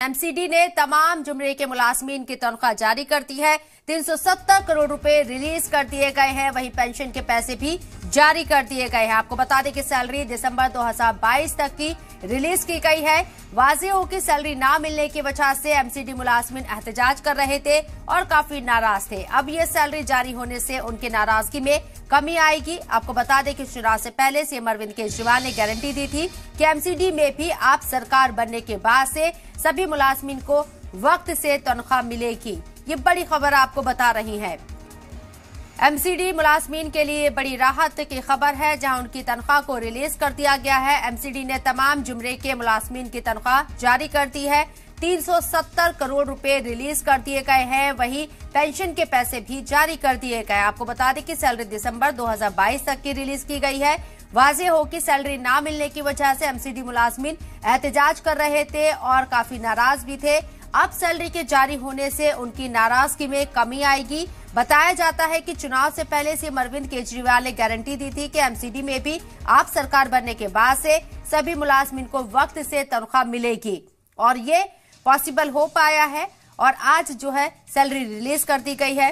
MCD ने तमाम जुमरे के मुलाजमीन की तनख्वाह जारी कर दी है। 370 करोड़ रुपए रिलीज कर दिए गए हैं। वहीं पेंशन के पैसे भी जारी कर दिए गए हैं। आपको बता दें कि सैलरी दिसंबर 2022 तक की रिलीज की गई है। वाज़ेह हो कि सैलरी ना मिलने की वजह से एमसीडी मुलाजमीन एहतजाज कर रहे थे और काफी नाराज थे। अब ये सैलरी जारी होने से उनकी नाराजगी में कमी आएगी। आपको बता दें कि चुनाव से पहले सीएम अरविंद केजरीवाल ने गारंटी दी थी कि एमसीडी में भी आप सरकार बनने के बाद से सभी मुलाजमीन को वक्त से तनख्वाह मिलेगी। ये बड़ी खबर आपको बता रही है। एमसीडी मुलाजमीन के लिए बड़ी राहत की खबर है, जहां उनकी तनख्वाह को रिलीज कर दिया गया है। एमसीडी ने तमाम जुमरे के मुलाजमीन की तनख्वाह जारी कर दी है। 370 करोड़ रुपए रिलीज कर दिए गए हैं। वहीं पेंशन के पैसे भी जारी कर दिए गए। आपको बता दें कि सैलरी दिसंबर 2022 तक की रिलीज की गई है। वाज़ेह हो कि सैलरी ना मिलने की वजह से एमसीडी मुलाजमीन एहतजाज कर रहे थे और काफी नाराज भी थे। अब सैलरी के जारी होने से उनकी नाराजगी में कमी आएगी। बताया जाता है कि चुनाव से पहले सीएम अरविंद केजरीवाल ने गारंटी दी थी कि एमसीडी में भी आप सरकार बनने के बाद से सभी मुलाजमीन को वक्त से तनख्वाह मिलेगी और ये पॉसिबल हो पाया है और आज जो है सैलरी रिलीज कर दी गई है।